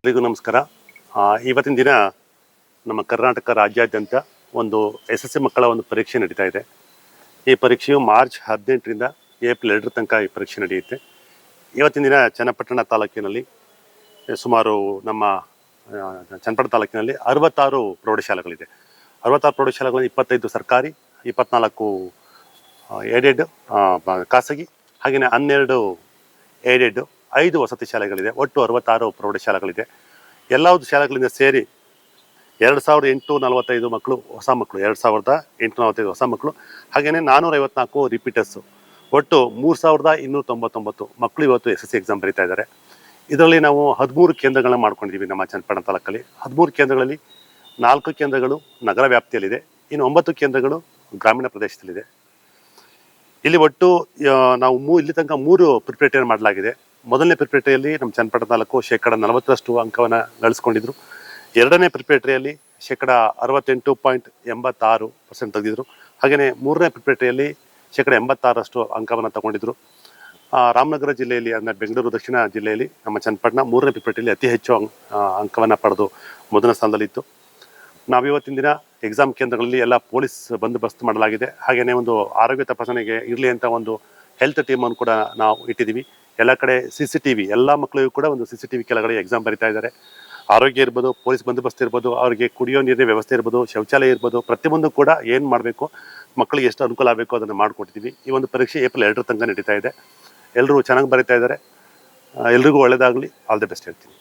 ಎಲ್ಲರಿಗೂ ನಮಸ್ಕಾರ. ಇವತ್ತಿನ ದಿನ ನಮ್ಮ ಕರ್ನಾಟಕ ರಾಜ್ಯಾದ್ಯಂತ ಒಂದು SSLC ಮಕ್ಕಳ ಒಂದು ಪರೀಕ್ಷೆ ನಡೀತಾ ಇದೆ. ಈ ಪರೀಕ್ಷೆಯು ಮಾರ್ಚ್ 18ರಿಂದ ಏಪ್ರಿಲ್ 2 ತನಕ ಈ ಪರೀಕ್ಷೆ ನಡೆಯುತ್ತೆ. ಇವತ್ತಿನ ದಿನ ಚನ್ನಪಟ್ಟಣ ತಾಲೂಕಿನಲ್ಲಿ ಸುಮಾರು ನಮ್ಮ ಚನ್ನಪಟ್ಟಣ ತಾಲೂಕಿನಲ್ಲಿ 66 ಪ್ರೌಢಶಾಲೆಗಳಿದೆ. 66 ಪ್ರೌಢಶಾಲೆಗಳಲ್ಲಿ 25 ಸರ್ಕಾರಿ, 24 ಏಡೆಡ್ ಖಾಸಗಿ, ಹಾಗೆಯೇ 12 ಏಡೆಡ್, 5 ವಸತಿ ಶಾಲೆಗಳಿದೆ. ಒಟ್ಟು 66 ಪ್ರೌಢಶಾಲೆಗಳಿದೆ. ಎಲ್ಲ ಶಾಲೆಗಳಿಂದ ಸೇರಿ 2845 ಮಕ್ಕಳು ಹೊಸ ಮಕ್ಕಳು, 2845 ಹೊಸ ಮಕ್ಕಳು, ಹಾಗೆಯೇ 454 ರಿಪೀಟರ್ಸು. ಒಟ್ಟು 3299 ಮಕ್ಕಳು ಇವತ್ತು SSLC ಎಕ್ಸಾಮ್ ಬರೀತಾ ಇದ್ದಾರೆ. ಇದರಲ್ಲಿ ನಾವು 13 ಕೇಂದ್ರಗಳನ್ನ ಮಾಡ್ಕೊಂಡಿದ್ದೀವಿ ನಮ್ಮ ಚನ್ನಪಟ್ಟಣ ತಾಲೂಕಲ್ಲಿ. 13 ಕೇಂದ್ರಗಳಲ್ಲಿ 4 ಕೇಂದ್ರಗಳು ನಗರ ವ್ಯಾಪ್ತಿಯಲ್ಲಿದೆ, ಇನ್ನು 9 ಕೇಂದ್ರಗಳು ಗ್ರಾಮೀಣ ಪ್ರದೇಶದಲ್ಲಿದೆ. ಇಲ್ಲಿ ಒಟ್ಟು ನಾವು ಇಲ್ಲಿ ತನಕ 3 ಪ್ರಿಪರೇಟರಿ ಮಾಡಲಾಗಿದೆ. ಮೊದಲನೇ ಪ್ರಿಪರೇಟರಿಯಲ್ಲಿ ನಮ್ಮ ಚನ್ನಪಟ್ಟಣ ತಾಲೂಕು 40% ಅಂಕವನ್ನು ಗಳಿಸ್ಕೊಂಡಿದ್ರು. ಎರಡನೇ ಪ್ರಿಪರೇಟರಿಯಲ್ಲಿ 68.86% ತೆಗೆದಿದ್ರು. ಹಾಗೆಯೇ ಮೂರನೇ ಪ್ರಿಪರೇಟರಿಯಲ್ಲಿ 86% ಅಂಕವನ್ನು ತಗೊಂಡಿದ್ರು. ರಾಮನಗರ ಜಿಲ್ಲೆಯಲ್ಲಿ ಅಂದರೆ ಬೆಂಗಳೂರು ದಕ್ಷಿಣ ಜಿಲ್ಲೆಯಲ್ಲಿ ನಮ್ಮ ಚನ್ನಪಟ್ಟಣ ಮೂರನೇ ಪ್ರಿಪರೇಟರಿಯಲ್ಲಿ ಅತಿ ಹೆಚ್ಚು ಅಂಕವನ್ನು ಪಡೆದು ಮೊದಲ ಸ್ಥಾನದಲ್ಲಿತ್ತು. ನಾವಿವತ್ತಿನ ದಿನ ಎಕ್ಸಾಮ್ ಕೇಂದ್ರಗಳಲ್ಲಿ ಎಲ್ಲ ಪೊಲೀಸ್ ಬಂದೋಬಸ್ತ್ ಮಾಡಲಾಗಿದೆ. ಹಾಗೆಯೇ ಒಂದು ಆರೋಗ್ಯ ತಪಾಸಣೆಗೆ ಇರಲಿ ಅಂತ ಒಂದು ಹೆಲ್ತ್ ಟೀಮನ್ನು ಕೂಡ ನಾವು ಇಟ್ಟಿದ್ದೀವಿ. ಎಲ್ಲ ಕಡೆ CCTV, ಎಲ್ಲ ಮಕ್ಕಳಿಗೂ ಕೂಡ ಒಂದು CCTV ಕೆಳಗಡೆ ಎಕ್ಸಾಮ್ ಬರೀತಾ ಇದ್ದಾರೆ. ಆರೋಗ್ಯ ಇರ್ಬೋದು, ಪೊಲೀಸ್ ಬಂದೋಬಸ್ತ್ ಇರ್ಬೋದು, ಅವರಿಗೆ ಕುಡಿಯೋ ನೀರಿನ ವ್ಯವಸ್ಥೆ ಇರ್ಬೋದು, ಶೌಚಾಲಯ ಇರ್ಬೋದು, ಪ್ರತಿಯೊಂದು ಕೂಡ ಏನು ಮಾಡಬೇಕು, ಮಕ್ಕಳಿಗೆ ಎಷ್ಟು ಅನುಕೂಲ ಆಗಬೇಕು ಅದನ್ನು ಮಾಡಿಕೊಟ್ಟಿದ್ದೀವಿ. ಈ ಒಂದು ಪರೀಕ್ಷೆ ಏಪ್ರಿಲ್ 2 ತನಕ ನಡೀತಾ ಇದೆ. ಎಲ್ಲರೂ ಚೆನ್ನಾಗಿ ಬರೀತಾ ಇದ್ದಾರೆ. ಎಲ್ರಿಗೂ ಒಳ್ಳೆಯದಾಗಲಿ. ಆಲ್ ದಿ ಬೆಸ್ಟ್ ಹೇಳ್ತೀನಿ.